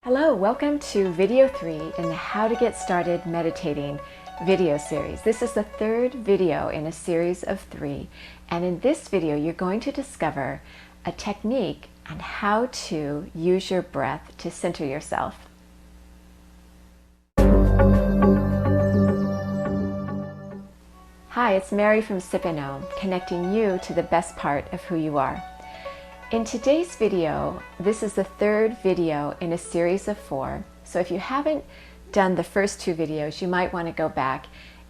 Hello, welcome to video 3 in the How to Get Started Meditating video series. This is the third video in a series of 3, and in this video you're going to discover a technique on how to use your breath to center yourself. Hi, it's Mary from Sip and Om, connecting you to the best part of who you are. In today's video, this is the third video in a series of 4. So if you haven't done the first 2 videos, you might want to go back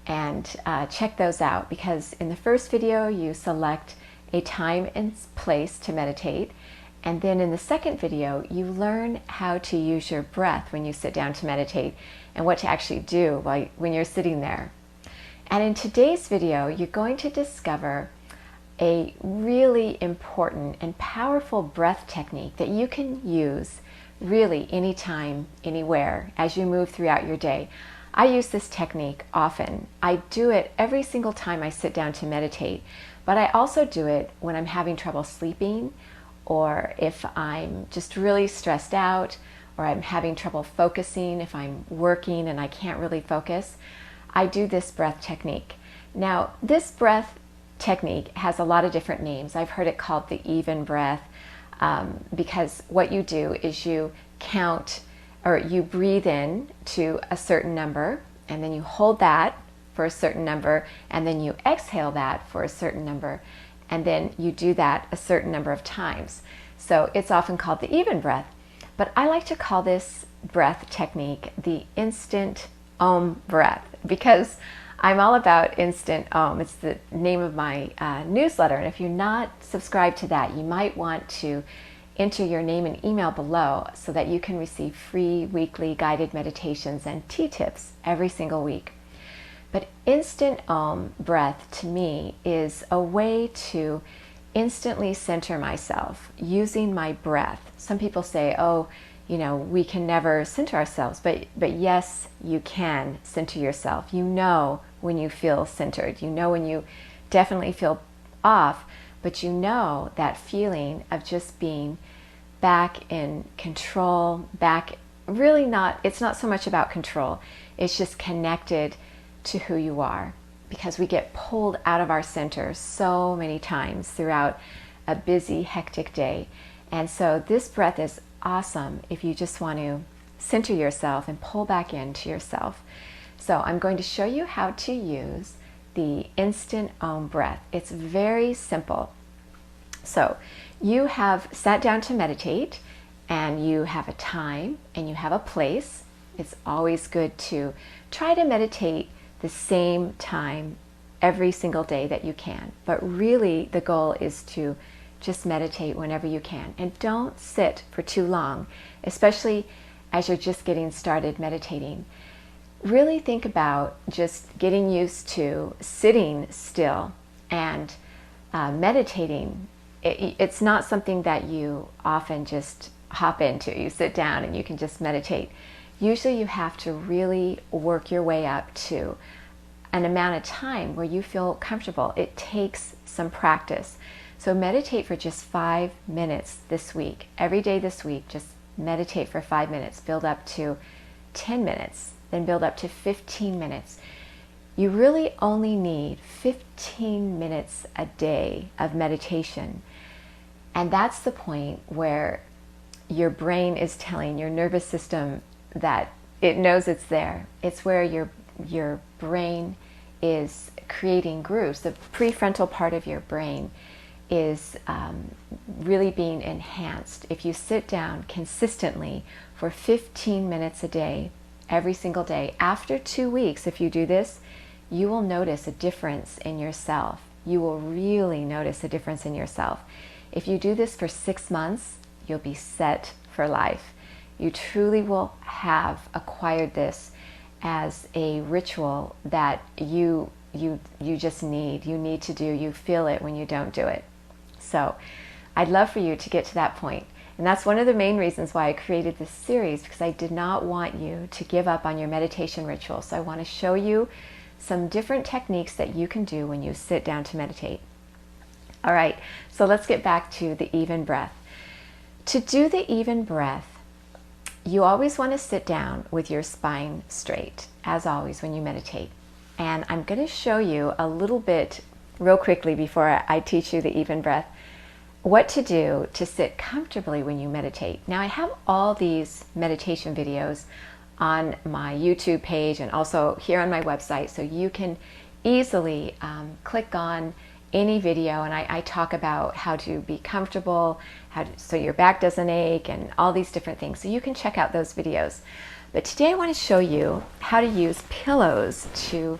and check those out, because in the first video you select a time and place to meditate, and then in the second video you learn how to use your breath when you sit down to meditate and what to actually do when you're sitting there. And in today's video you're going to discover a really important and powerful breath technique that you can use really anytime, anywhere as you move throughout your day. I use this technique often. I do it every single time I sit down to meditate, but I also do it when I'm having trouble sleeping, or if I'm just really stressed out, or I'm having trouble focusing, if I'm working and I can't really focus. I do this breath technique. Now, this breath technique has a lot of different names. I've heard it called the even breath because what you do is you count, or you breathe in to a certain number, and then you hold that for a certain number, and then you exhale that for a certain number, and then you do that a certain number of times. So it's often called the even breath, but I like to call this breath technique the instant Om breath, because I'm all about instant Om. It's the name of my newsletter, and if you're not subscribed to that, you might want to enter your name and email below so that you can receive free weekly guided meditations and tea tips every single week. But instant Om breath to me is a way to instantly center myself using my breath. Some people say, oh, you know, we can never center ourselves, but yes, you can center yourself. You know when you feel centered. You know when you definitely feel off, but you know that feeling of just being back in control, it's not so much about control, it's just connected to who you are, because we get pulled out of our center so many times throughout a busy, hectic day. And so this breath is awesome if you just want to center yourself and pull back into yourself. So I'm going to show you how to use the instant Om breath. It's very simple. So you have sat down to meditate, and you have a time and you have a place. It's always good to try to meditate the same time every single day that you can, but really the goal is to just meditate whenever you can, and don't sit for too long, especially as you're just getting started meditating. Really think about just getting used to sitting still and meditating. It's not something that you often just hop into. You sit down and you can just meditate. Usually you have to really work your way up to an amount of time where you feel comfortable. It takes some practice. So meditate for just 5 minutes this week. Every day this week, just meditate for 5 minutes. Build up to 10 minutes, then build up to 15 minutes. You really only need 15 minutes a day of meditation. And that's the point where your brain is telling your nervous system that it knows it's there. It's where your brain is creating grooves. The prefrontal part of your brain is really being enhanced. If you sit down consistently for 15 minutes a day, every single day, after 2 weeks, if you do this, you will notice a difference in yourself. You will really notice a difference in yourself. If you do this for 6 months, you'll be set for life. You truly will have acquired this as a ritual that you just need. You need to do. You feel it when you don't do it. So I'd love for you to get to that point. And that's one of the main reasons why I created this series, because I did not want you to give up on your meditation ritual. So I want to show you some different techniques that you can do when you sit down to meditate. All right, so let's get back to the even breath. To do the even breath, you always want to sit down with your spine straight, as always when you meditate. And I'm going to show you a little bit real quickly before I teach you the even breath, what to do to sit comfortably when you meditate. Now, I have all these meditation videos on my YouTube page and also here on my website, so you can easily click on any video, and I talk about how to be comfortable, so your back doesn't ache, and all these different things. So you can check out those videos. But today I want to show you how to use pillows to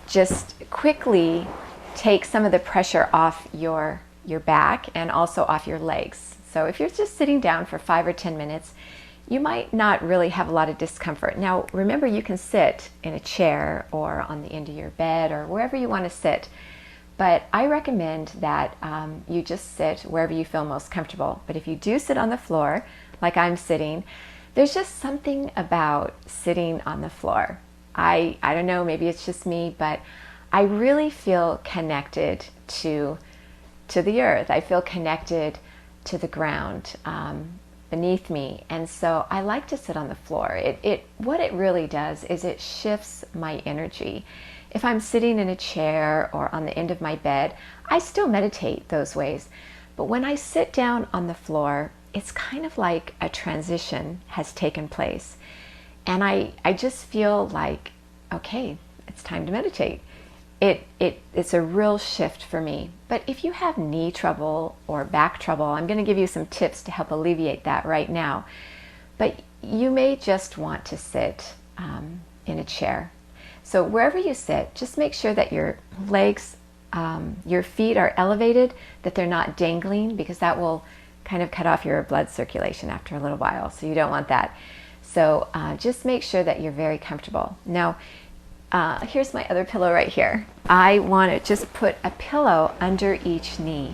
just quickly take some of the pressure off your back and also off your legs. So if you're just sitting down for 5 or 10 minutes, you might not really have a lot of discomfort. Now, remember, you can sit in a chair or on the end of your bed or wherever you want to sit. But I recommend that you just sit wherever you feel most comfortable. But if you do sit on the floor, like I'm sitting, there's just something about sitting on the floor. I don't know, maybe it's just me, but I really feel connected to the earth. I feel connected to the ground beneath me. And so I like to sit on the floor. What it really does is it shifts my energy. If I'm sitting in a chair or on the end of my bed, I still meditate those ways. But when I sit down on the floor, it's kind of like a transition has taken place. And I just feel like, okay, it's time to meditate. It's a real shift for me. But if you have knee trouble or back trouble, I'm going to give you some tips to help alleviate that right now. But you may just want to sit in a chair. So wherever you sit, just make sure that your legs, your feet are elevated, that they're not dangling, because that will kind of cut off your blood circulation after a little while. So you don't want that. So just make sure that you're very comfortable. Now, here's my other pillow right here. I want to just put a pillow under each knee.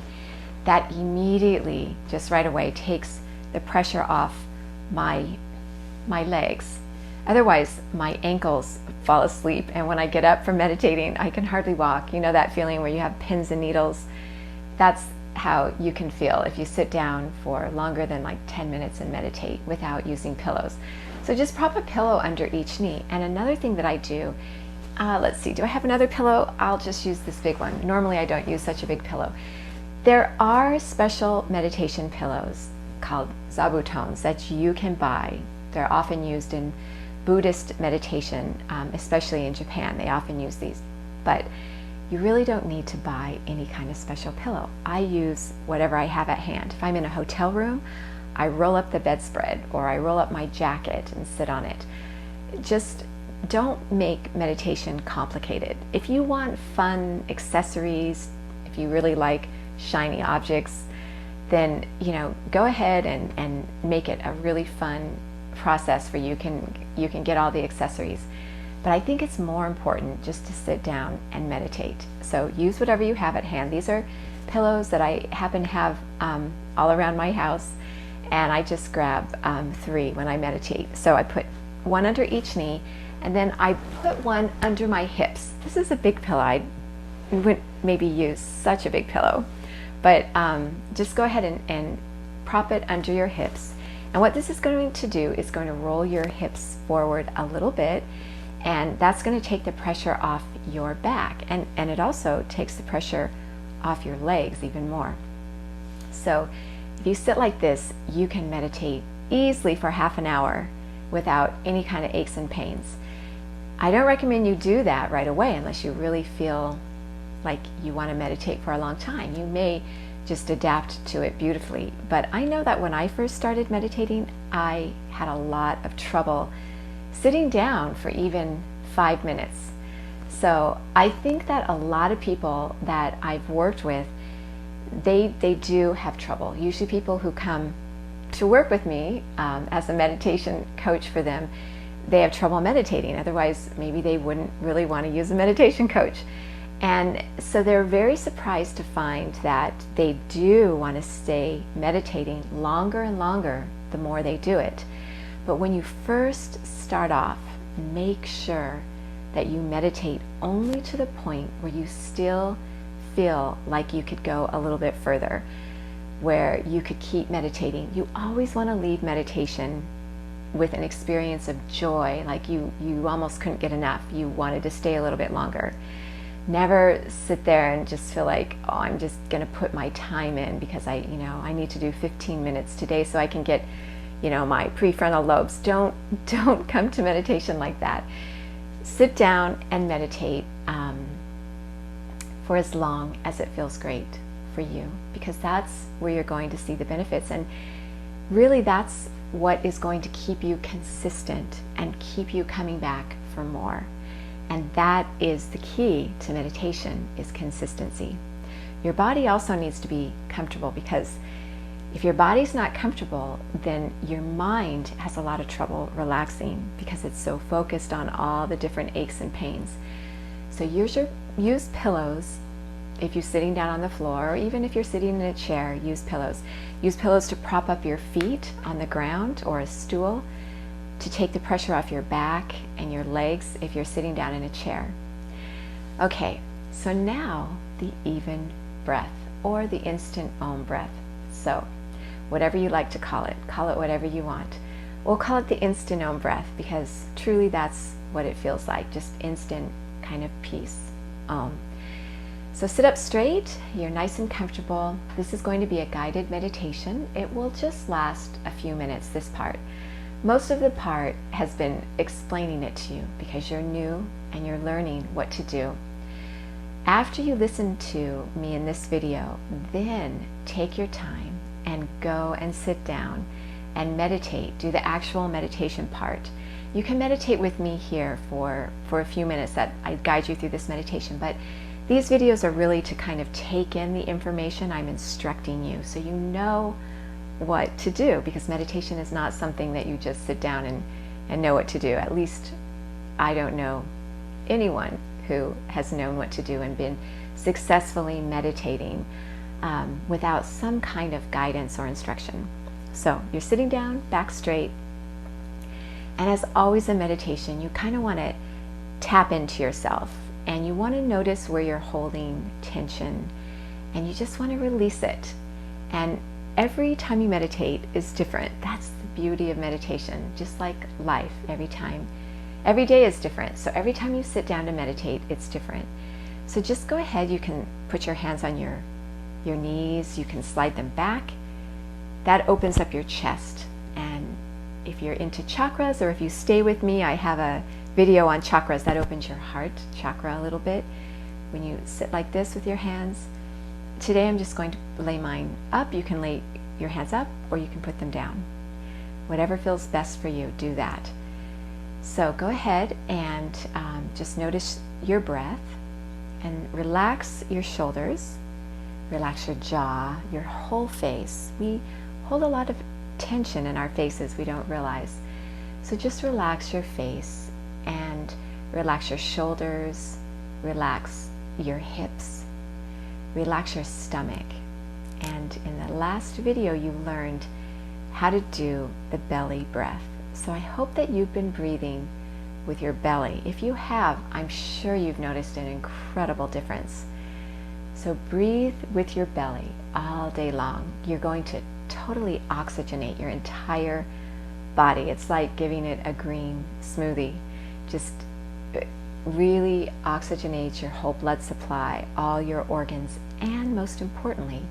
That immediately, just right away, takes the pressure off my legs. Otherwise, my ankles fall asleep, and when I get up from meditating, I can hardly walk. You know that feeling where you have pins and needles? That's how you can feel if you sit down for longer than like 10 minutes and meditate without using pillows. So just prop a pillow under each knee. And another thing that I do, let's see, do I have another pillow? I'll just use this big one. Normally I don't use such a big pillow. There are special meditation pillows called Zabutons that you can buy. They're often used in Buddhist meditation, especially in Japan. They often use these, but you really don't need to buy any kind of special pillow. I use whatever I have at hand. If I'm in a hotel room, I roll up the bedspread or I roll up my jacket and sit on it. Just don't make meditation complicated. If you want fun accessories, if you really like shiny objects, then go ahead and make it a really fun process for you. You can get all the accessories, but I think it's more important just to sit down and meditate. So use whatever you have at hand. These are pillows that I happen to have all around my house, and I just grab 3 when I meditate. So I put one under each knee, and then I put one under my hips. This is a big pillow. I wouldn't maybe use such a big pillow, but just go ahead and prop it under your hips. And what this is going to do is going to roll your hips forward a little bit, and that's going to take the pressure off your back, and it also takes the pressure off your legs even more. So if you sit like this, you can meditate easily for half an hour without any kind of aches and pains. I don't recommend you do that right away unless you really feel like you want to meditate for a long time. You may just adapt to it beautifully. But I know that when I first started meditating, I had a lot of trouble sitting down for even 5 minutes. So I think that a lot of people that I've worked with, they do have trouble. Usually people who come to work with me as a meditation coach for them, they have trouble meditating. Otherwise, maybe they wouldn't really want to use a meditation coach. And so they're very surprised to find that they do want to stay meditating longer and longer the more they do it. But when you first start off, make sure that you meditate only to the point where you still feel like you could go a little bit further, where you could keep meditating. You always want to leave meditation with an experience of joy, like you almost couldn't get enough. You wanted to stay a little bit longer. Never sit there and just feel like, oh, I'm just going to put my time in because I need to do 15 minutes today so I can get, my prefrontal lobes. Don't come to meditation like that. Sit down and meditate for as long as it feels great for you, because that's where you're going to see the benefits. And really, that's what is going to keep you consistent and keep you coming back for more. And that is the key to meditation, is consistency. Your body also needs to be comfortable, because if your body's not comfortable, then your mind has a lot of trouble relaxing because it's so focused on all the different aches and pains. So use pillows. If you're sitting down on the floor, or even if you're sitting in a chair, use pillows. Use pillows to prop up your feet on the ground or a stool, to take the pressure off your back and your legs if you're sitting down in a chair. Okay, so now the even breath, or the instant Om breath. So whatever you like to call it whatever you want. We'll call it the instant Om breath, because truly that's what it feels like, just instant kind of peace. Om. So sit up straight, you're nice and comfortable. This is going to be a guided meditation. It will just last a few minutes, this part. Most of the part has been explaining it to you because you're new and you're learning what to do. After you listen to me in this video, then take your time and go and sit down and meditate. Do the actual meditation part. You can meditate with me here for a few minutes, that I guide you through this meditation, but these videos are really to kind of take in the information I'm instructing you, so you know what to do, because meditation is not something that you just sit down and know what to do. At least I don't know anyone who has known what to do and been successfully meditating without some kind of guidance or instruction. So you're sitting down, back straight, and as always in meditation, you kind of want to tap into yourself, and you want to notice where you're holding tension, and you just want to release it. And every time you meditate is different. That's the beauty of meditation, just like life. Every day is different. So every time you sit down to meditate, it's different. So just go ahead. You can put your hands on your knees. You can slide them back. That opens up your chest. And if you're into chakras, or if you stay with me, I have a video on chakras that opens your heart chakra a little bit. When you sit like this with your hands, today I'm just going to lay mine up. You can lay your hands up, or you can put them down. Whatever feels best for you, do that. So go ahead and just notice your breath, and relax your shoulders, relax your jaw, your whole face. We hold a lot of tension in our faces we don't realize. So just relax your face and relax your shoulders, relax your hips, relax your stomach. And in the last video you learned how to do the belly breath. So I hope that you've been breathing with your belly. If you have, I'm sure you've noticed an incredible difference. So breathe with your belly all day long. You're going to totally oxygenate your entire body. It's like giving it a green smoothie. Just really oxygenates your whole blood supply, all your organs, and most importantly,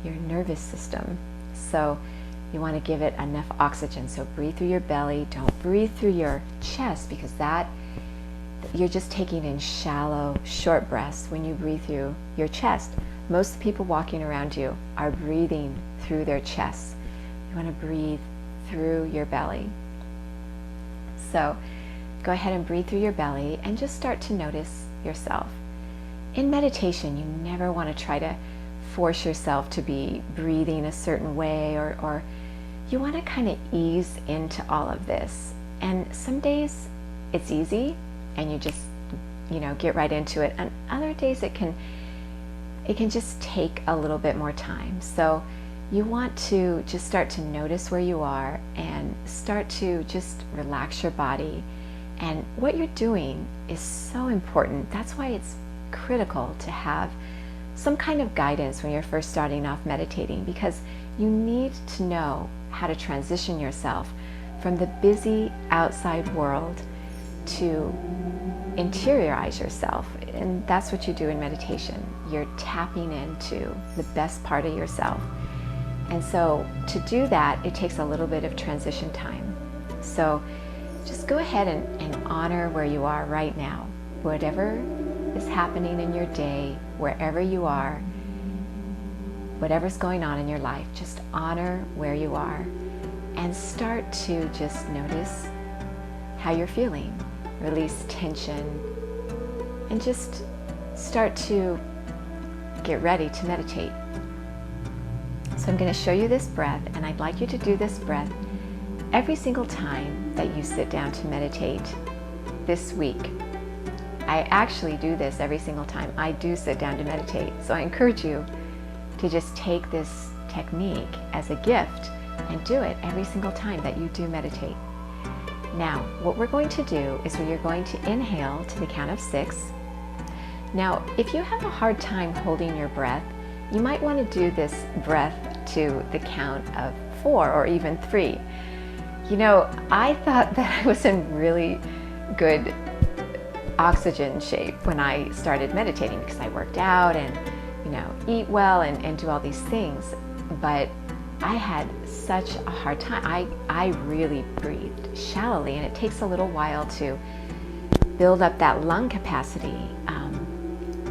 your nervous system. So you want to give it enough oxygen. So breathe through your belly. Don't breathe through your chest, because you're just taking in shallow, short breaths when you breathe through your chest. Most of the people walking around you are breathing through their chests. You want to breathe through your belly. So go ahead and breathe through your belly and just start to notice yourself. In meditation, you never want to try to force yourself to be breathing a certain way, or you want to kind of ease into all of this. And some days it's easy and you just get right into it, and other days it can just take a little bit more time. So you want to just start to notice where you are and start to just relax your body. And what you're doing is so important. That's why it's critical to have some kind of guidance when you're first starting off meditating, because you need to know how to transition yourself from the busy outside world to interiorize yourself. And that's what you do in meditation. You're tapping into the best part of yourself. And so to do that, it takes a little bit of transition time. So just go ahead and honor where you are right now. Whatever is happening in your day, wherever you are, whatever's going on in your life, just honor where you are and start to just notice how you're feeling. Release tension and just start to get ready to meditate. So I'm going to show you this breath, and I'd like you to do this breath every single time that you sit down to meditate this week. I actually do this every single time I do sit down to meditate. So I encourage you to just take this technique as a gift and do it every single time that you do meditate. Now, what we're going to do is we are going to inhale to the count of 6. Now, if you have a hard time holding your breath, you might want to do this breath to the count of 4 or even 3. You know, I thought that I was in really good oxygen shape when I started meditating because I worked out and, eat well and do all these things. But I had such a hard time. I really breathed shallowly, and it takes a little while to build up that lung capacity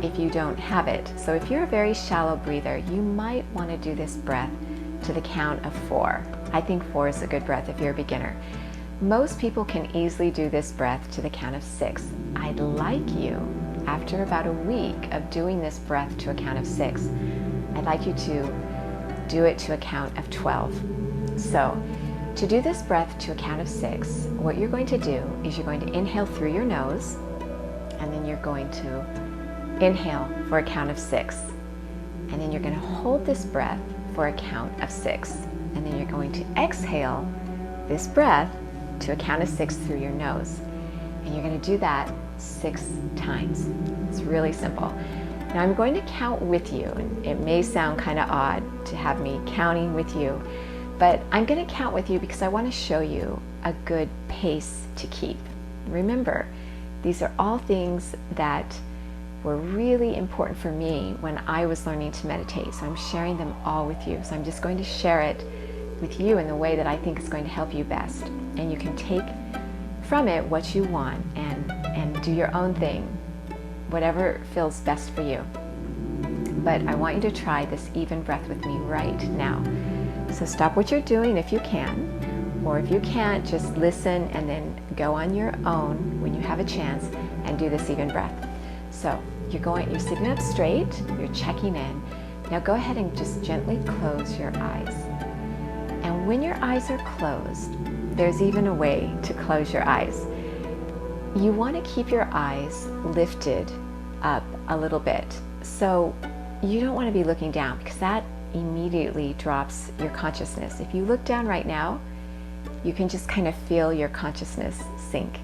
if you don't have it. So if you're a very shallow breather, you might want to do this breath to the count of 4. I think 4 is a good breath if you're a beginner. Most people can easily do this breath to the count of 6. I'd like you, after about a week of doing this breath to a count of 6, I'd like you to do it to a count of 12. So to do this breath to a count of 6, what you're going to do is you're going to inhale through your nose, and then you're going to inhale for a count of 6. And then you're going to hold this breath for a count of 6. And then you're going to exhale this breath to a count of 6 through your nose. And you're going to do that 6 times. It's really simple. Now I'm going to count with you, and it may sound kind of odd to have me counting with you, but I'm going to count with you because I want to show you a good pace to keep. Remember, these are all things that were really important for me when I was learning to meditate. So I'm sharing them all with you. So I'm just going to share it with you in the way that I think is going to help you best. And you can take from it what you want and do your own thing, whatever feels best for you. But I want you to try this even breath with me right now. So stop what you're doing if you can, or if you can't, just listen and then go on your own when you have a chance and do this even breath. So you're sitting up straight, you're checking in. Now go ahead and just gently close your eyes. And when your eyes are closed, there's even a way to close your eyes. You want to keep your eyes lifted up a little bit. So you don't want to be looking down because that immediately drops your consciousness. If you look down right now, you can just kind of feel your consciousness sink.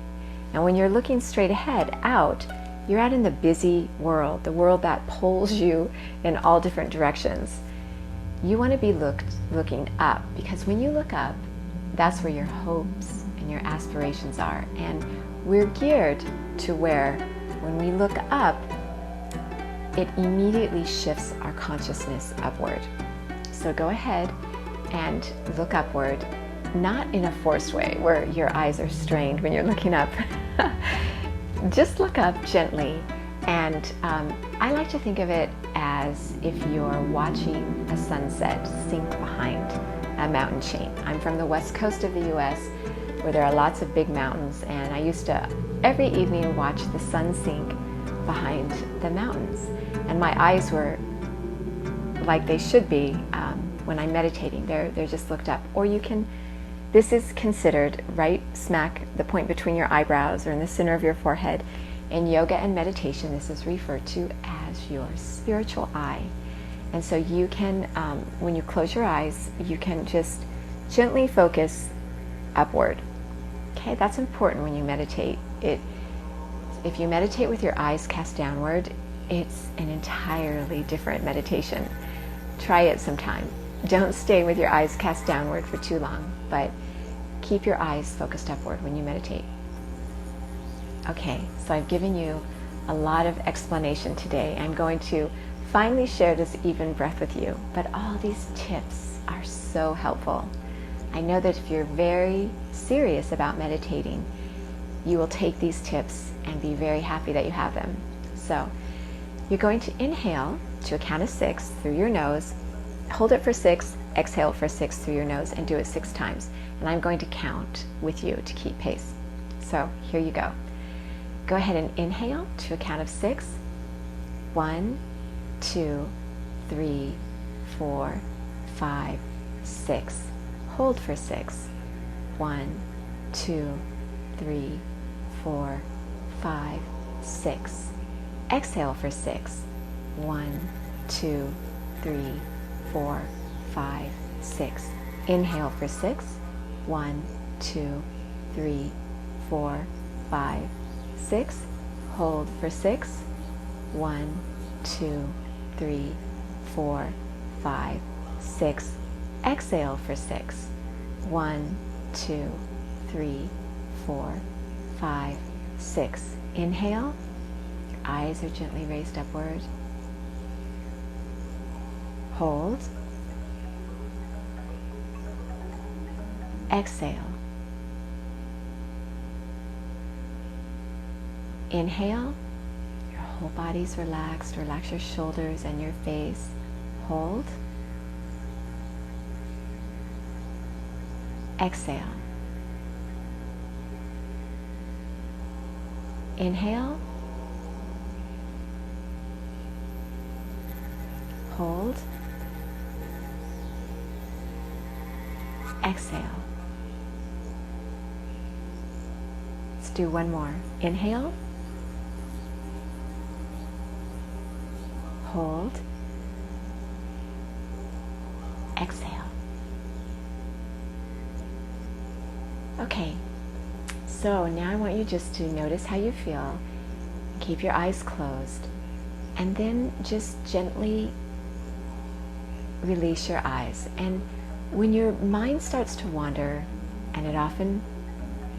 And when you're looking straight ahead, out, you're out in the busy world, the world that pulls you in all different directions. You want to be looking up, because when you look up, that's where your hopes and your aspirations are. And we're geared to where when we look up, it immediately shifts our consciousness upward. So go ahead and look upward, not in a forced way where your eyes are strained when you're looking up. Just look up gently, and I like to think of it as if you're watching a sunset sink behind a mountain chain. I'm from the west coast of the US, where there are lots of big mountains, and I used to every evening watch the sun sink behind the mountains, and my eyes were like they should be when I'm meditating. They're just looked up. Or you can, this is considered right smack the point between your eyebrows or in the center of your forehead. In yoga and meditation, this is referred to as your spiritual eye. And so you can, when you close your eyes, you can just gently focus upward. Okay, that's important when you meditate. If you meditate with your eyes cast downward, it's an entirely different meditation. Try it sometime. Don't stay with your eyes cast downward for too long, but keep your eyes focused upward when you meditate. Okay, so I've given you a lot of explanation today. I'm going to finally share this even breath with you, but all these tips are so helpful. I know that if you're very serious about meditating, you will take these tips and be very happy that you have them. So you're going to inhale to a count of 6 through your nose, hold it for 6, exhale for 6 through your nose, and do it 6 times. And I'm going to count with you to keep pace. So here you go. Go ahead and inhale to a count of 6. 1, 2, 3, 4, 5, 6. Hold for 6. 1, 2, 3, 4, 5, 6. Exhale for 6. 1, 2, 3, 4, 5, 6. Inhale for 6. 1, 2, 3, 4, 5, 6. Hold for 6. 1, 2, 3, 4, 5, 6. Exhale for 6. 1, 2, 3, 4, 5, 6. Inhale. Your eyes are gently raised upward. Hold. Exhale. Inhale. Your whole body's relaxed. Relax your shoulders and your face. Hold. Exhale. Inhale. Hold. Exhale. Let's do one more. Inhale. Hold. Exhale. Okay, so now I want you just to notice how you feel. Keep your eyes closed, and then just gently release your eyes. And when your mind starts to wander, and it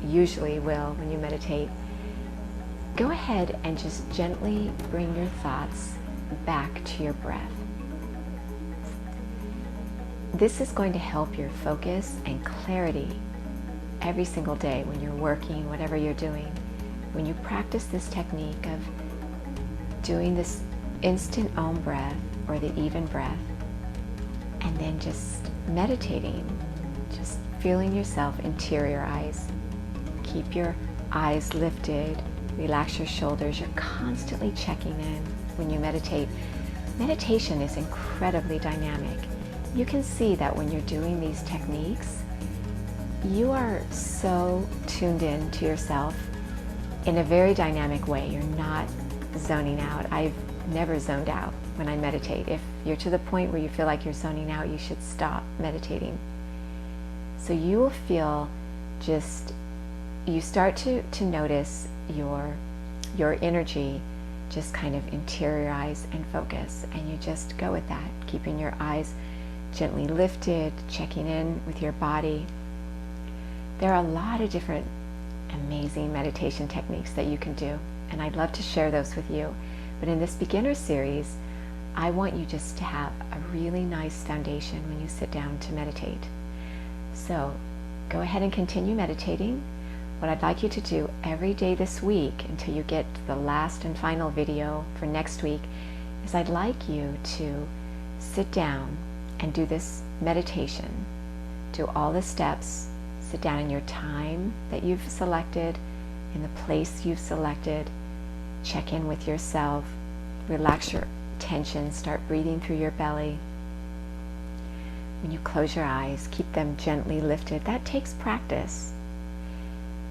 usually will when you meditate, go ahead and just gently bring your thoughts back to your breath. This is going to help your focus and clarity every single day when you're working, whatever you're doing. When you practice this technique of doing this instant Om breath or the even breath, and then just meditating, just feeling yourself interiorize. Keep your eyes lifted, relax your shoulders. You're constantly checking in when you meditate. Meditation is incredibly dynamic. You can see that when you're doing these techniques, you are so tuned in to yourself in a very dynamic way. You're not zoning out. I've never zoned out when I meditate. If you're to the point where you feel like you're zoning out, you should stop meditating. So you will feel you start to notice your energy just kind of interiorize and focus, and you just go with that, keeping your eyes gently lifted, checking in with your body. There are a lot of different amazing meditation techniques that you can do, and I'd love to share those with you. But in this beginner series, I want you just to have a really nice foundation when you sit down to meditate. So go ahead and continue meditating. What I'd like you to do every day this week until you get to the last and final video for next week is I'd like you to sit down and do this meditation. Do all the steps. Sit down in your time that you've selected, in the place you've selected. Check in with yourself. Relax your tension. Start breathing through your belly. When you close your eyes, keep them gently lifted. That takes practice.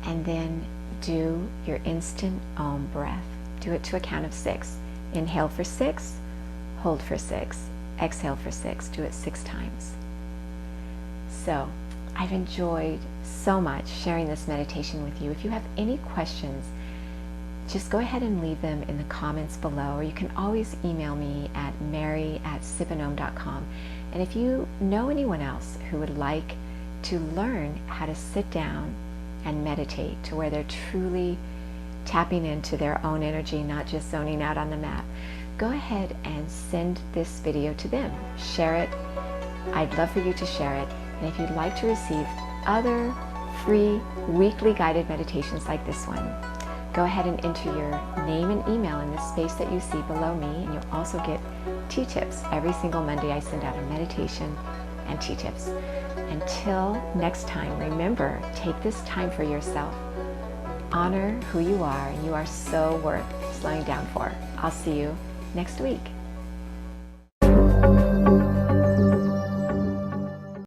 And then do your instant Om breath. Do it to a count of 6. Inhale for 6. Hold for 6. Exhale for 6. Do it 6 times. So I've enjoyed so much sharing this meditation with you. If you have any questions, just go ahead and leave them in the comments below, or you can always email me at mary@sipanom.com. And if you know anyone else who would like to learn how to sit down and meditate to where they're truly tapping into their own energy, not just zoning out on the mat, go ahead and send this video to them. Share it. I'd love for you to share it. And if you'd like to receive other free weekly guided meditations like this one, go ahead and enter your name and email in the space that you see below me, and you'll also get tea tips. Every single Monday I send out a meditation and tea tips. Until next time, remember, take this time for yourself. Honor who you are, and you are so worth slowing down for. I'll see you next week.